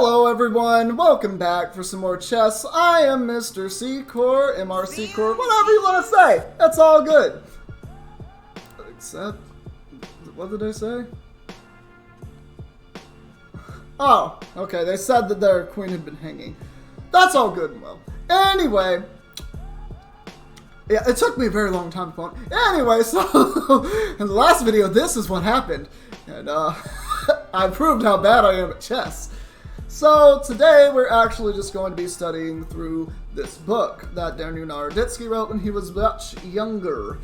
Hello everyone, welcome back for some more chess. I am Mr. C-Core, MRC Core, whatever you want to say. That's all good. Except, what did I say? Oh, okay, they said that their queen had been hanging. That's all good and well. Anyway, yeah, it took me a very long time to phone. Anyway, so, in the last video, this is what happened. And, I proved how bad I am at chess. So today we're actually just going to be studying through this book that Daniel Naroditsky wrote when he was much younger.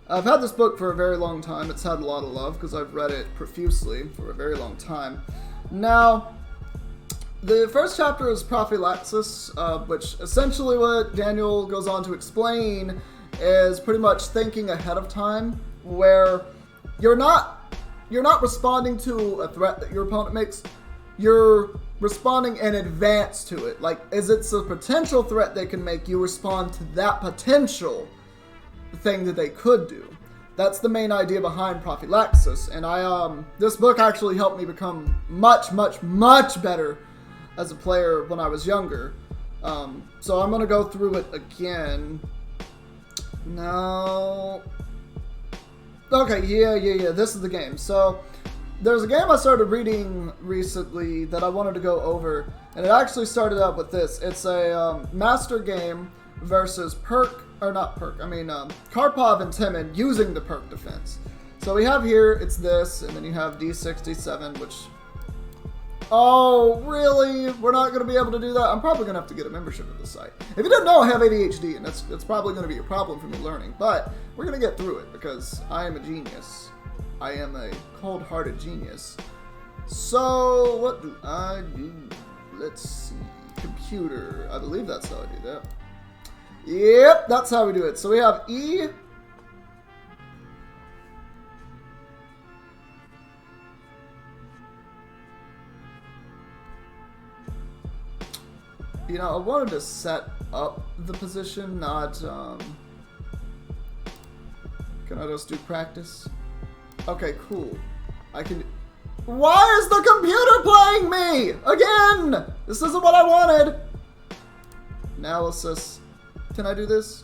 I've had this book for a very long time. It's had a lot of love because I've read it profusely for a very long time. Now, the first chapter is prophylaxis, which essentially what Daniel goes on to explain is pretty much thinking ahead of time, where you're not responding to a threat that your opponent makes. You're responding in advance to it. Like, as it's a potential threat they can make, you respond to that potential thing that they could do. That's the main idea behind prophylaxis. And this book actually helped me become much better as a player when I was younger. So I'm gonna go through it again. Now, okay, yeah, this is the game. So, there's a game I started reading recently that I wanted to go over, and it actually started out with this. It's a master game versus Karpov and Timman using the perk defense. So we have here, it's this, and then you have D67, which... Oh, really? We're not going to be able to do that? I'm probably going to have to get a membership at the site. If you didn't know, I have ADHD, and that's probably going to be a problem for me learning, but we're going to get through it, because I am a genius. I am a cold-hearted genius. So, what do I do? Let's see. Computer. I believe that's how I do that. Yep, that's how we do it. So we have E. You know, I wanted to set up the position, not, Can I just do practice? Okay, cool. I can... Why is the computer playing me? Again! This isn't what I wanted! Analysis. Can I do this?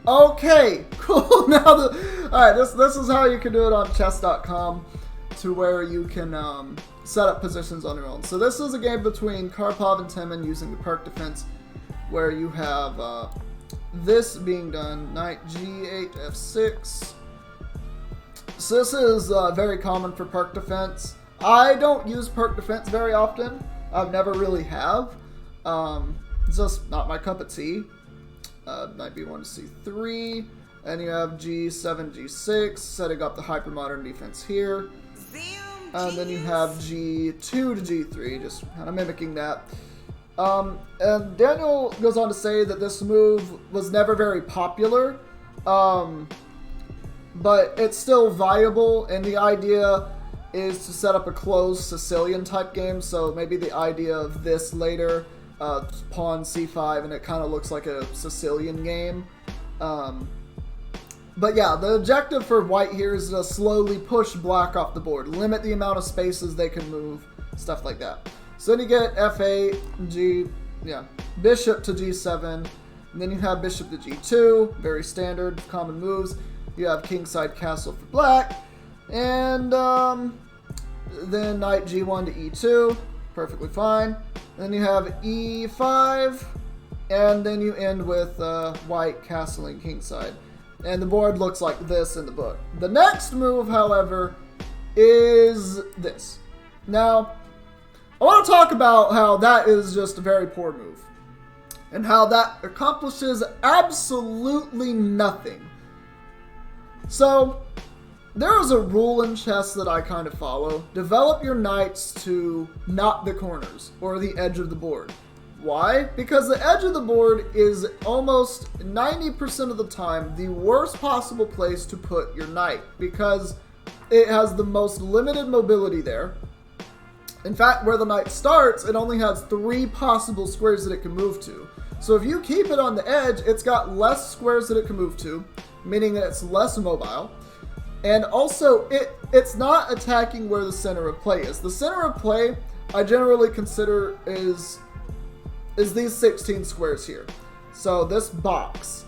Okay, cool. Now, alright, this is how you can do it on chess.com, to where you can set up positions on your own. So this is a game between Karpov and Timman using the perk defense, where you have this being done. Knight G8, F6. So this is very common for perk defense. I don't use perk defense very often. I've never really have. It's just not my cup of tea. Knight B1 to C3. And you have G7, G6, setting up the hypermodern defense here. And then you have G2 to G3, just kind of mimicking that. And Daniel goes on to say that this move was never very popular. But it's still viable, and the idea is to set up a closed Sicilian type game, so maybe the idea of this later, pawn c5, and it kind of looks like a Sicilian game. But yeah, the objective for white here is to slowly push black off the board, limit the amount of spaces they can move, stuff like that. So then you get f8, bishop to g7, and then you have bishop to g2, very standard, common moves. You have kingside castle for black, and then knight g1 to e2, perfectly fine. And then you have e5, and then you end with white castling kingside. And the board looks like this in the book. The next move, however, is this. Now, I want to talk about how that is just a very poor move, and how that accomplishes absolutely nothing. So, there is a rule in chess that I kind of follow. Develop your knights to not the corners, or the edge of the board. Why? Because the edge of the board is almost 90% of the time the worst possible place to put your knight, because it has the most limited mobility there. In fact, where the knight starts, it only has 3 possible squares that it can move to. So if you keep it on the edge, it's got less squares that it can move to, meaning that it's less mobile. And also, it's not attacking where the center of play is. The center of play, I generally consider is these 16 squares here. So this box,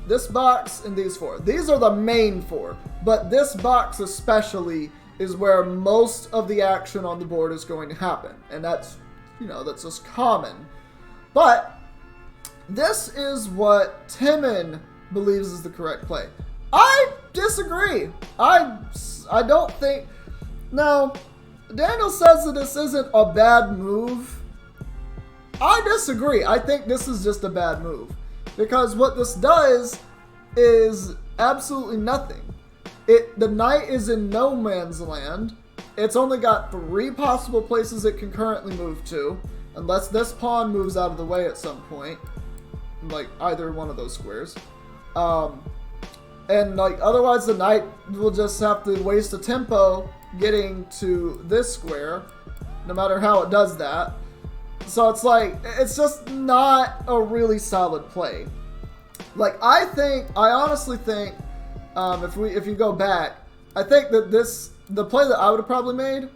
and these 4. These are the main 4. But this box especially is where most of the action on the board is going to happen. And that's, that's just common. But this is what Timman believes is the correct play. I disagree. I don't think... Now, Daniel says that this isn't a bad move. I disagree. I think this is just a bad move. Because what this does is absolutely nothing. The knight is in no man's land. It's only got 3 possible places it can currently move to. Unless this pawn moves out of the way at some point. Like, either one of those squares. And, like, otherwise the knight will just have to waste a tempo getting to this square. No matter how it does that. So it's like, it's just not a really solid play. Like, I honestly think, if you go back, I think that the play that I would have probably made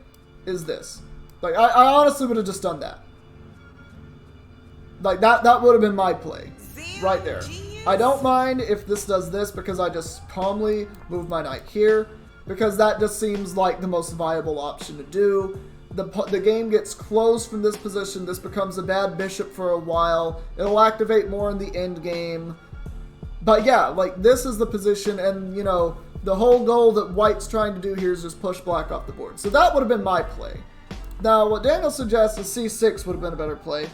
is this. Like, I honestly would have just done that. Like, that would have been my play. Right there. I don't mind if this does this because I just calmly move my knight here. Because that just seems like the most viable option to do. The game gets closed from this position. This becomes a bad bishop for a while. It'll activate more in the end game. But yeah, like, this is the position, and, the whole goal that white's trying to do here is just push black off the board. So that would have been my play. Now, what Daniel suggests is c6 would have been a better play,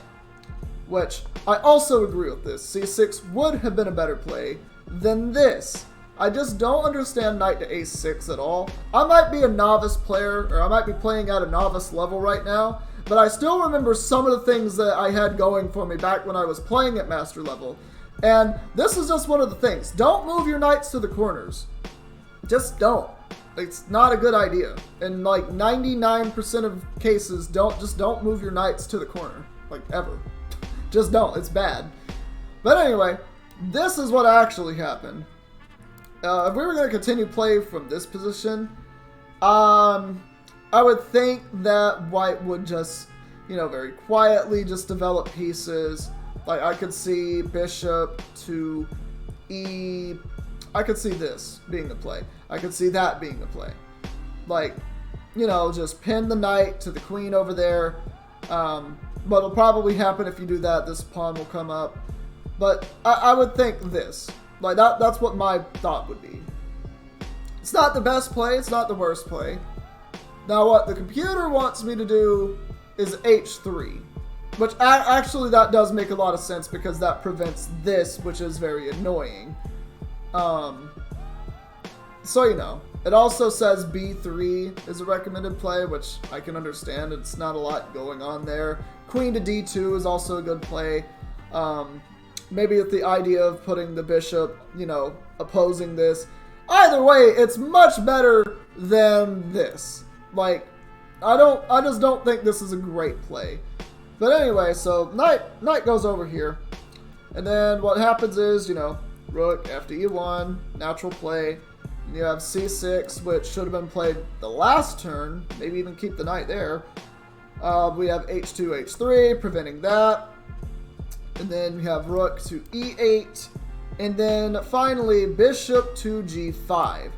which I also agree with this. c6 would have been a better play than this. I just don't understand knight to a6 at all. I might be a novice player, or I might be playing at a novice level right now, but I still remember some of the things that I had going for me back when I was playing at master level. And this is just one of the things. Don't move your knights to the corners. Just don't. It's not a good idea. In like 99% of cases, don't move your knights to the corner. Like, ever. Just don't. It's bad. But anyway, this is what actually happened. If we were going to continue play from this position, I would think that white would just, very quietly just develop pieces. Like, I could see bishop to e... I could see this being the play. I could see that being the play. Like, just pin the knight to the queen over there. What'll probably happen if you do that, this pawn will come up. But I would think this. Like, that's what my thought would be. It's not the best play. It's not the worst play. Now, what the computer wants me to do is h3. Which, actually, that does make a lot of sense because that prevents this, which is very annoying. So, it also says b3 is a recommended play, which I can understand. It's not a lot going on there. Queen to d2 is also a good play. Maybe with the idea of putting the bishop, opposing this. Either way, it's much better than this. Like, I just don't think this is a great play. But anyway, so knight goes over here. And then what happens is, rook after e1, natural play. And you have c6, which should have been played the last turn. Maybe even keep the knight there. We have h2, h3, preventing that. And then we have rook to e8. And then finally, bishop to g5.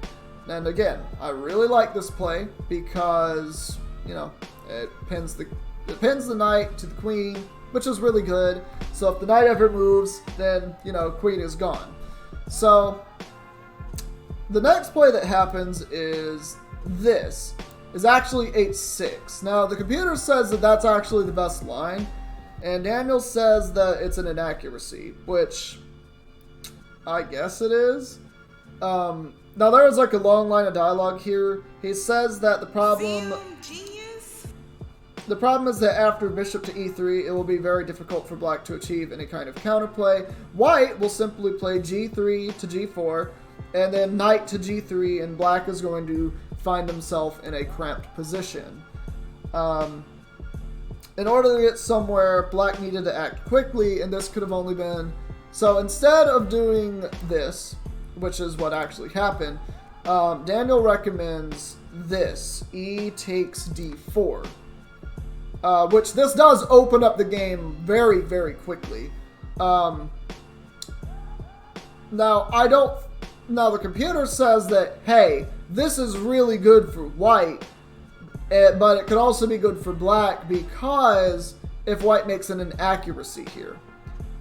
And again, I really like this play because, it pins the knight to the queen, which is really good. So if the knight ever moves, then, queen is gone. So the next play that happens is this. Is actually h6. Now, the computer says that that's actually the best line. And Daniel says that it's an inaccuracy, which I guess it is. Now, there is like a long line of dialogue here. He says that the problem is that after bishop to e3, it will be very difficult for black to achieve any kind of counterplay. White will simply play g3 to g4, and then knight to g3, and black is going to find himself in a cramped position. In order to get somewhere, black needed to act quickly, and this could have only been... So instead of doing this, which is what actually happened, Daniel recommends this. E takes d4. Which this does open up the game very, very quickly. Now, the computer says that, hey, this is really good for white, but it could also be good for black because if white makes an inaccuracy here.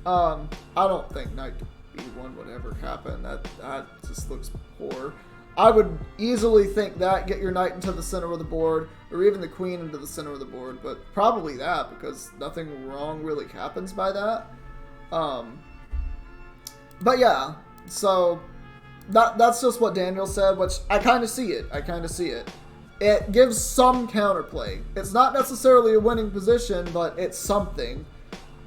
I don't think knight to b1 would ever happen. That just looks poor. I would easily think that, get your knight into the center of the board, or even the queen into the center of the board, but probably that, because nothing wrong really happens by that. But yeah, so that's just what Daniel said, which I kind of see it. It gives some counterplay. It's not necessarily a winning position, but it's something.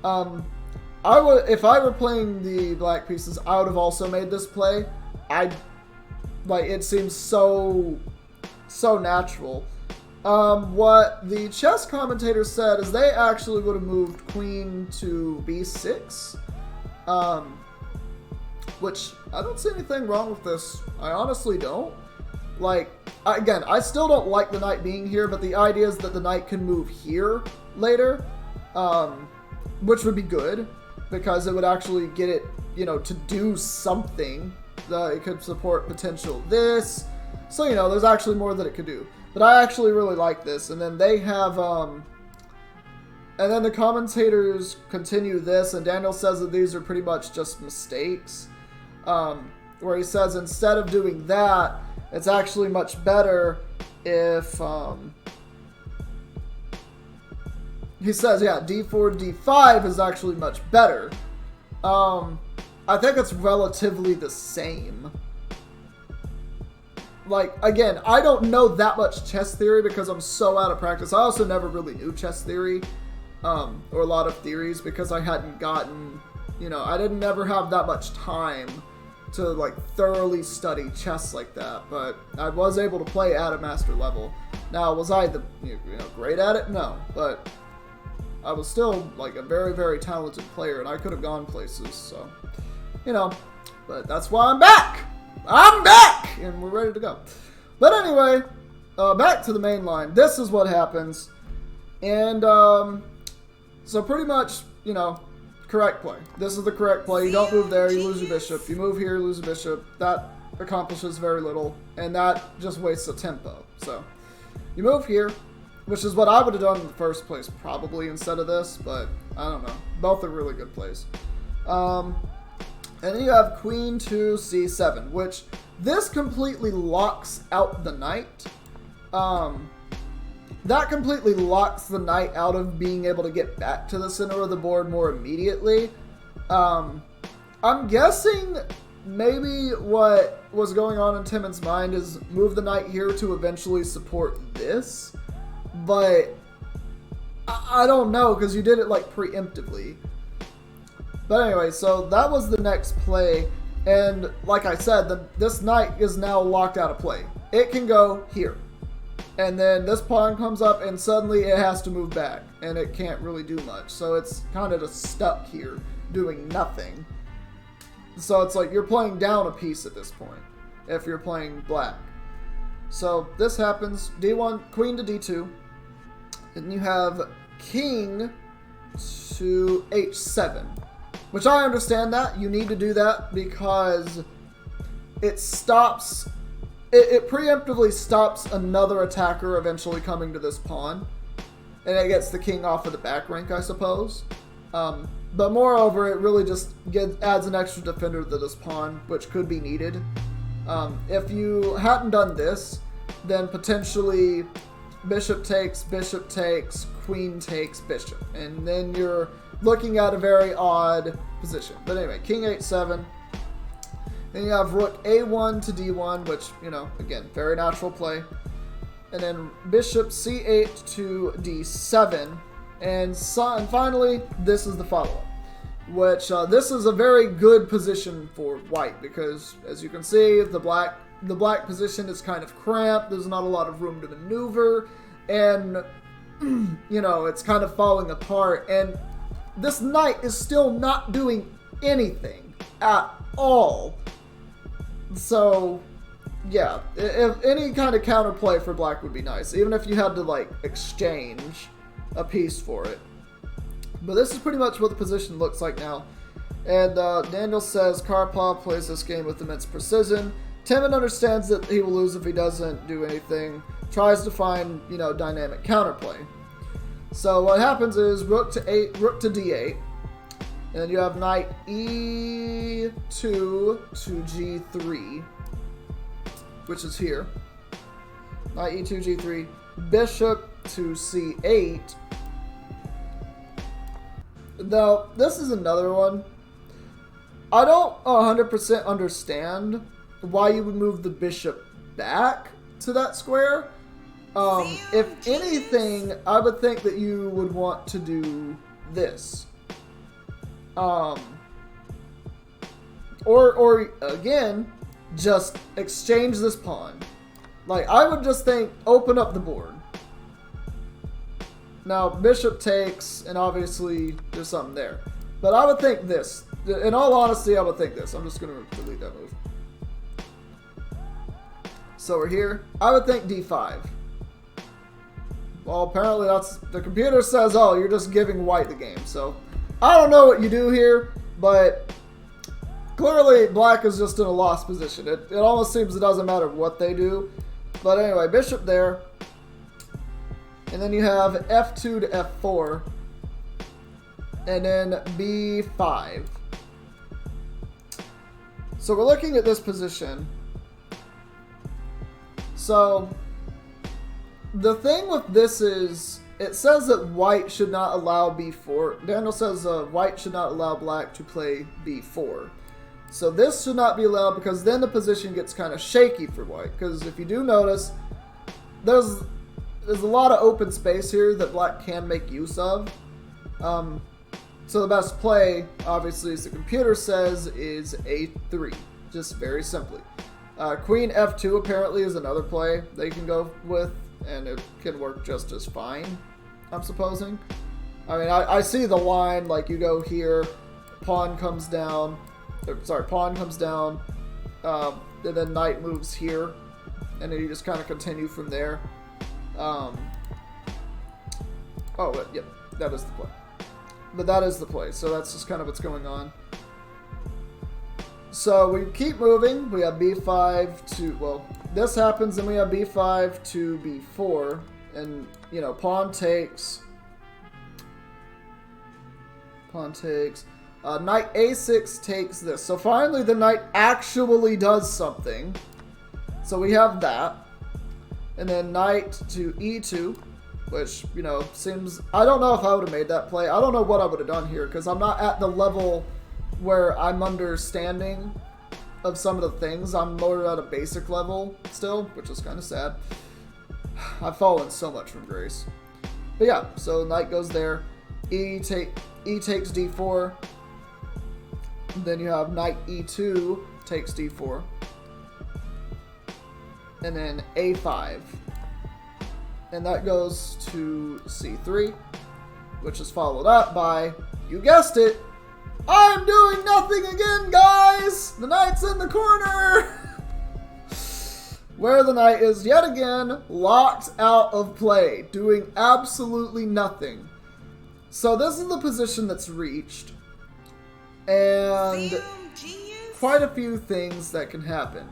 If I were playing the black pieces, I would have also made this play. It seems so natural. What the chess commentator said is they actually would have moved queen to b6. Which, I don't see anything wrong with this. I honestly don't. Again, I still don't like the knight being here, but the idea is that the knight can move here later. Which would be good, because it would actually get it, to do something. It could support potential this. So, there's actually more that it could do. But I actually really like this. And then they have, and then the commentators continue this, and Daniel says that these are pretty much just mistakes. Where he says instead of doing that, it's actually much better if, he says, yeah, d4, d5 is actually much better. I think it's relatively the same. Again, I don't know that much chess theory because I'm so out of practice. I also never really knew chess theory, or a lot of theories, because I hadn't gotten, I didn't never have that much time to, thoroughly study chess like that. But I was able to play at a master level. Now, was I great at it? No. But I was still, a very, very talented player, and I could have gone places, so... but that's why I'm back! I'm back! And we're ready to go. But anyway, back to the main line. This is what happens. And, so pretty much, correct play. This is the correct play. You don't move there, you lose your bishop. You move here, you lose a bishop. That accomplishes very little, and that just wastes a tempo. So, you move here, which is what I would have done in the first place, probably, instead of this, but I don't know. Both are really good plays. And then you have queen to c7, which this completely locks out the knight. That completely locks the knight out of being able to get back to the center of the board more immediately. I'm guessing maybe what was going on in Timman's mind is move the knight here to eventually support this. But I don't know, because you did it preemptively. But anyway, so that was the next play, and like I said, this knight is now locked out of play. It can go here, and then this pawn comes up, and suddenly it has to move back, and it can't really do much. So it's kind of just stuck here, doing nothing. So it's you're playing down a piece at this point, if you're playing black. So this happens, d1, queen to d2, and you have king to h7. Which I understand that. You need to do that because it stops... It preemptively stops another attacker eventually coming to this pawn. And it gets the king off of the back rank, I suppose. But moreover, it really just adds an extra defender to this pawn, which could be needed. If you hadn't done this, then potentially bishop takes, queen takes, bishop. And then you're looking at a very odd position. But anyway, king h7. Then you have rook a1 to d1, which, again, very natural play. And then bishop c8 to d7. And finally, this is the follow-up. Which, this is a very good position for white, because, as you can see, the black position is kind of cramped. There's not a lot of room to maneuver. And, it's kind of falling apart. And this knight is still not doing anything at all. So, yeah, if any kind of counterplay for black would be nice, even if you had to like exchange a piece for it. But this is pretty much what the position looks like now. And Daniel says Karpov plays this game with immense precision. Timman understands that he will lose if he doesn't do anything. Tries to find, you know, dynamic counterplay. So what happens is rook to d8, and then you have knight e2 to g3, which is here. Knight e2, g3, bishop to c8. Now, this is another one. I don't 100% understand why you would move the bishop back to that square. If anything, I would think that you would want to do this. Or again, just exchange this pawn. Like, I would just think, open up the board. Now, bishop takes, and obviously there's something there. But I would think this. In all honesty, I would think this. I'm just going to delete that move. So we're here. I would think d5. Well, apparently that's... The computer says, oh, you're just giving white the game. So, I don't know what you do here, but... Clearly, black is just in a lost position. It almost seems it doesn't matter what they do. But anyway, bishop there. And then you have f2 to f4. And then b5. So we're looking at this position. So, the thing with this is, it says that white should not allow b4. Daniel says white should not allow black to play b4. So this should not be allowed because then the position gets kind of shaky for white. Because if you do notice, there's a lot of open space here that black can make use of. So the best play, obviously, as the computer says, is a3. Just very simply. Queen f2 apparently is another play they can go with, and it can work just as fine, I'm supposing. I mean, I see the line, like you go here, pawn comes down, pawn comes down, and then knight moves here, and then you just kind of continue from there. Yep, that is the play. But that is the play, so that's just kind of what's going on. So we keep moving. We have b5 to, well, this happens, and we have b5 to b4, and, you know, pawn takes, knight a6 takes this. So finally the knight actually does something. So we have that. And then knight to e2, which, you know, seems... I don't know if I would have made that play. I don't know what I would have done here, because I'm not at the level where I'm understanding of some of the things. I'm more at a basic level still, which is kind of sad. I've fallen so much from grace. But yeah, so knight goes there. E takes d4. Then you have knight e2 takes d4. And then a5. And that goes to c3, which is followed up by, you guessed it, I'm doing nothing again, guys! The knight's in the corner! Where the knight is yet again locked out of play, doing absolutely nothing. So this is the position that's reached, and quite a few things that can happen.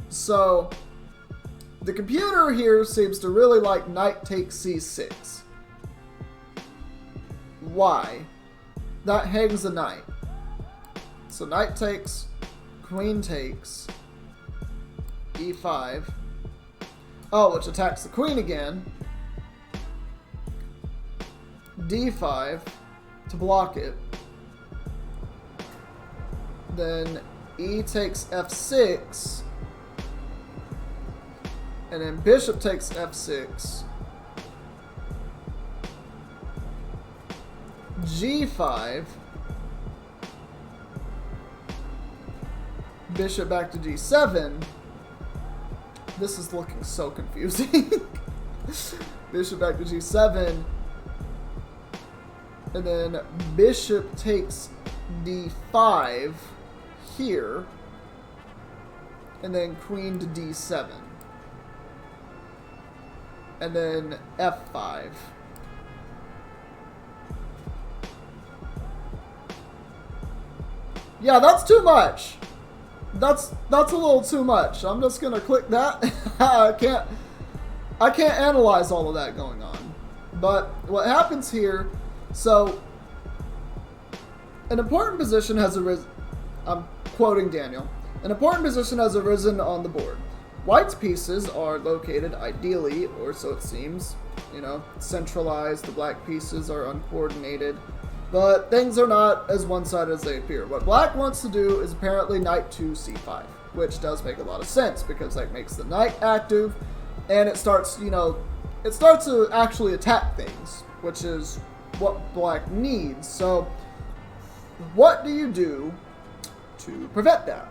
So, the computer here seems to really like knight takes c6. Why? That hangs a knight. So knight takes, queen takes, e5. Oh, which attacks the queen again. d5 to block it. Then e takes f6. And then bishop takes f6. g5. Bishop back to g7. This is looking so confusing. Bishop back to g7. And then bishop takes d5 here. and then queen to d7. And then f5. Yeah, that's too much. That's a little too much. I'm just gonna click that. I can't analyze all of that going on. But what happens here, so an important position has arisen. I'm quoting Daniel. An important position has arisen on the board. White's pieces are located ideally, or so it seems, centralized. The black pieces are uncoordinated. But things are not as one-sided as they appear. What black wants to do is apparently knight to c5, which does make a lot of sense because that makes the knight active, and it starts to actually attack things, which is what black needs. So what do you do to prevent that?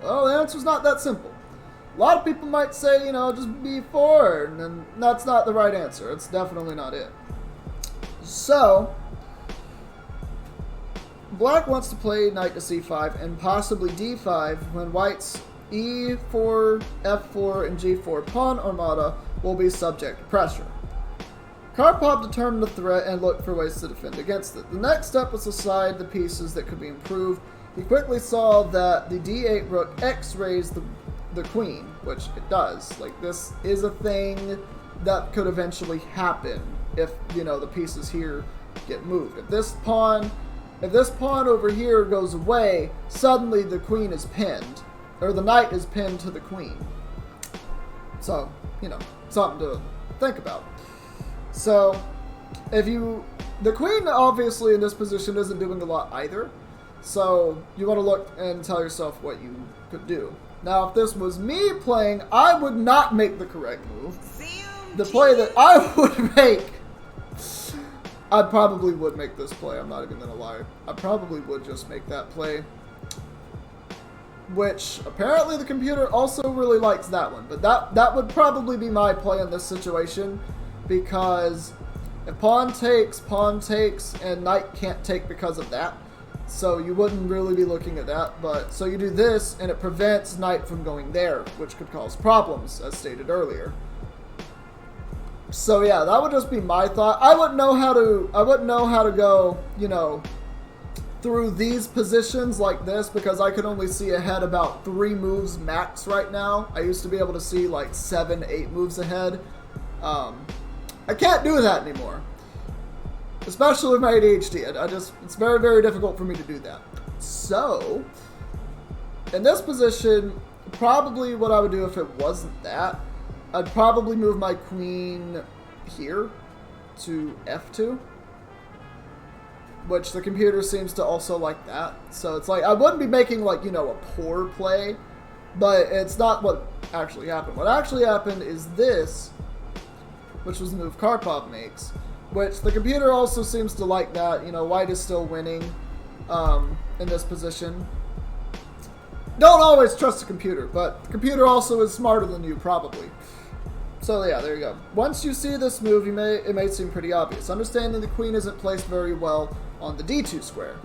Well, the answer's not that simple. A lot of people might say, just b4, and that's not the right answer. It's definitely not it. So black wants to play knight to c5 and possibly d5 when white's e4, f4, and g4 pawn armada will be subject to pressure. Karpov determined the threat and looked for ways to defend against it. The next step was to side the pieces that could be improved. He quickly saw that the d8 rook x-rays the queen, which it does. Like, this is a thing that could eventually happen if, the pieces here get moved. If this pawn over here goes away, suddenly the queen is pinned, or the knight is pinned to the queen. So, something to think about. So, the queen obviously in this position isn't doing a lot either. So, you want to look and tell yourself what you could do. Now, if this was me playing, I would not make the correct move. The play that I would make, I probably would make this play. I'm not even going to lie. I probably would just make that play. Which, apparently the computer also really likes that one. But that would probably be my play in this situation. Because if pawn takes, and knight can't take because of that. So you wouldn't really be looking at that. But so you do this, and it prevents knight from going there, which could cause problems, as stated earlier. So yeah, that would just be my thought. I wouldn't know how to go, through these positions like this because I could only see ahead about 3 moves max right now. I used to be able to see like 7, 8 moves ahead. I can't do that anymore. Especially with my ADHD. It's very, very difficult for me to do that. So, in this position, probably what I would do if it wasn't that, I'd probably move my queen here to f2. Which the computer seems to also like that. So it's like, I wouldn't be making like, a poor play. But it's not what actually happened. What actually happened is this, which was the move Karpov makes. Which the computer also seems to like that. White is still winning in this position. Don't always trust the computer, but the computer also is smarter than you, probably. So yeah, there you go. Once you see this move, it may seem pretty obvious. Understanding the queen isn't placed very well on the d2 square.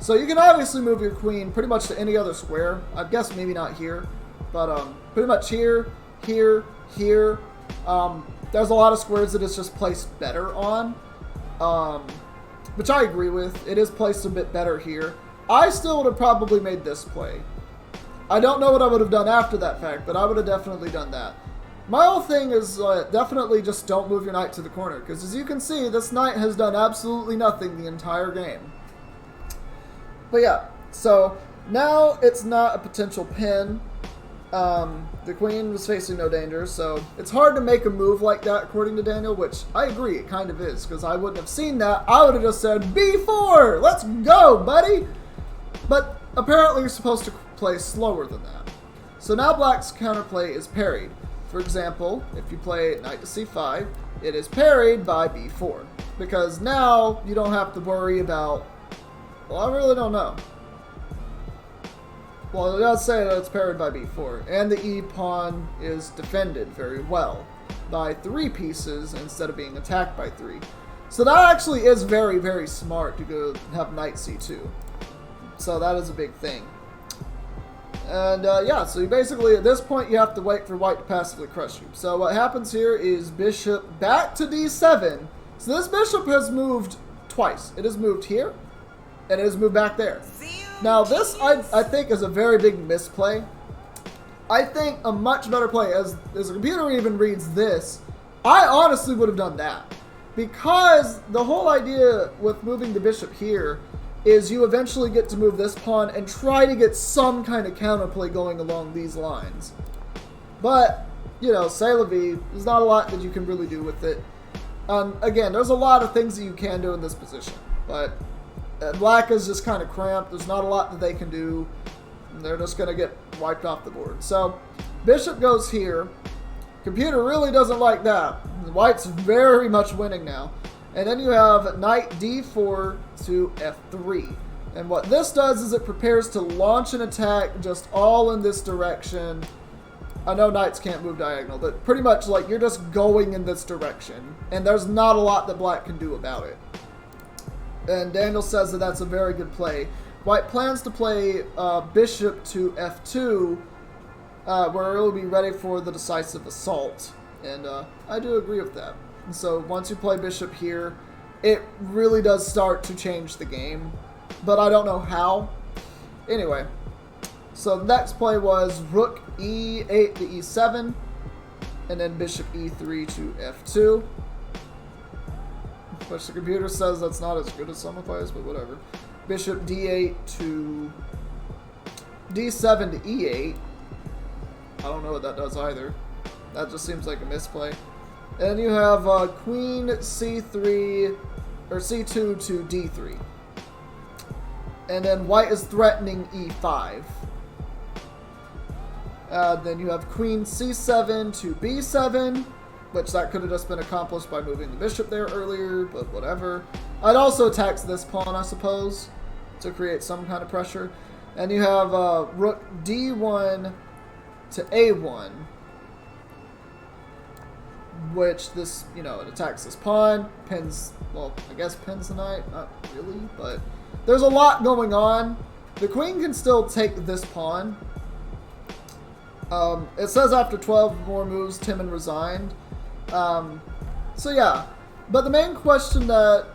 So you can obviously move your queen pretty much to any other square. I guess maybe not here, but pretty much here, here, here. There's a lot of squares that it's just placed better on, which I agree with. It is placed a bit better here. I still would have probably made this play. I don't know what I would have done after that fact, but I would have definitely done that. My whole thing is definitely just don't move your knight to the corner, because as you can see, this knight has done absolutely nothing the entire game. But yeah, so now it's not a potential pin. The queen was facing no danger, so it's hard to make a move like that according to Daniel, which I agree, it kind of is, because I wouldn't have seen that. I would have just said, b4, let's go, buddy! But apparently you're supposed to play slower than that. So now black's counterplay is parried. For example, if you play knight to c5, it is parried by b4. Because now you don't have to worry about, well, I really don't know. Well, it does say that it's parried by b4, and the e-pawn is defended very well by 3 pieces instead of being attacked by 3. So that actually is very, very smart to go have knight c2. So that is a big thing. And yeah, so you basically, at this point, you have to wait for white to passively crush you. So what happens here is bishop back to d7. So this bishop has moved twice. It has moved here, and it has moved back there. Now this, I think, is a very big misplay. I think a much better play, as the computer even reads this, I honestly would have done that. Because the whole idea with moving the bishop here is you eventually get to move this pawn and try to get some kind of counterplay going along these lines. But, you know, c'est la vie, there's not a lot that you can really do with it. Again, there's a lot of things that you can do in this position, but black is just kind of cramped. There's not a lot that they can do. They're just going to get wiped off the board. So, bishop goes here. Computer really doesn't like that. White's very much winning now. And then you have knight d4 to f3. And what this does is it prepares to launch an attack just all in this direction. I know knights can't move diagonal, but pretty much like you're just going in this direction. And there's not a lot that black can do about it. And Daniel says that that's a very good play. White plans to play bishop to f2, where it will be ready for the decisive assault. And I do agree with that. And so once you play bishop here, it really does start to change the game. But I don't know how. Anyway, so the next play was rook e8 to e7, and then bishop e3 to f2. Which the computer says that's not as good as some plays, but whatever. Bishop d8 to d7 to e8. I don't know what that does either. That just seems like a misplay. And then you have queen c3 or c2 to d3. And then white is threatening e5. Then you have queen c7 to b7, which that could have just been accomplished by moving the bishop there earlier, but whatever. It also attacks this pawn, I suppose, to create some kind of pressure. And you have rook d1 to a1, which this, you know, it attacks this pawn, pins, well, I guess pins the knight, not really, but there's a lot going on. The queen can still take this pawn. It says after 12 more moves, Timman resigned. So yeah, but the main question that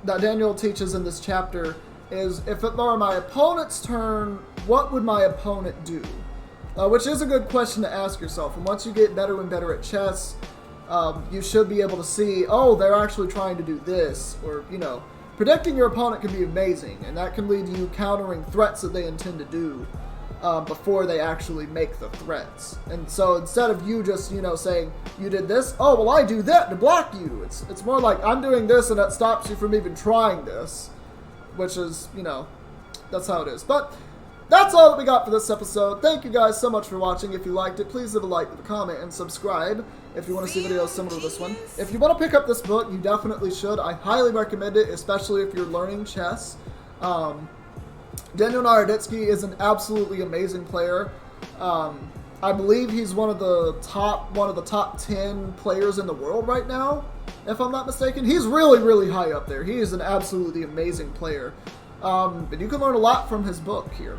Daniel teaches in this chapter is, if it were my opponent's turn, what would my opponent do? Which is a good question to ask yourself. And once you get better and better at chess, you should be able to see, oh, they're actually trying to do this. Or, you know, predicting your opponent can be amazing. And that can lead to you countering threats that they intend to do before they actually make the threats. And so instead of you just, you know, saying, you did this, oh, well, I do that to block you. It's more like, I'm doing this and that stops you from even trying this. Which is, you know, that's how it is. But that's all that we got for this episode. Thank you guys so much for watching. If you liked it, please leave a like, leave a comment, and subscribe if you want to see videos similar to this one. If you want to pick up this book, you definitely should. I highly recommend it, especially if you're learning chess. Daniel Naroditsky is an absolutely amazing player. I believe he's one of the top 10 players in the world right now, if I'm not mistaken. He's really, really high up there. He is an absolutely amazing player. But you can learn a lot from his book here.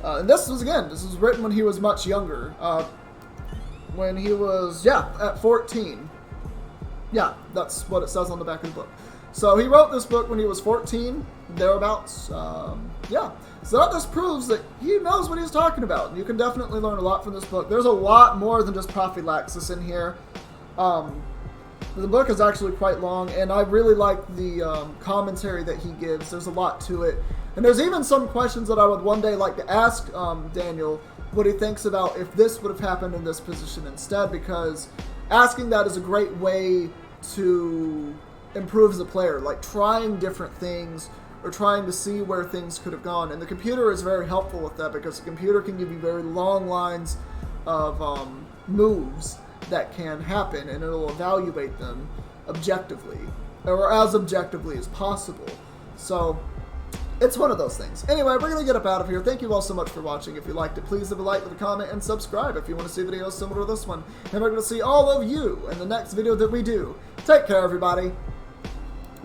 And this was written when he was much younger. When he was, at 14. Yeah, that's what it says on the back of the book. So he wrote this book when he was 14, thereabouts. So that just proves that he knows what he's talking about. And you can definitely learn a lot from this book. There's a lot more than just prophylaxis in here. The book is actually quite long, and I really like the commentary that he gives. There's a lot to it. And there's even some questions that I would one day like to ask Daniel what he thinks about if this would have happened in this position instead, because asking that is a great way to improve as a player, like trying different things or trying to see where things could have gone. And the computer is very helpful with that, because the computer can give you very long lines of moves that can happen, and it'll evaluate them objectively, or as objectively as possible. So it's one of those things. Anyway, we're going to get up out of here. Thank you all so much for watching. If you liked it, please leave a like, leave a comment, and subscribe if you want to see videos similar to this one. And we're going to see all of you in the next video that we do. Take care, everybody.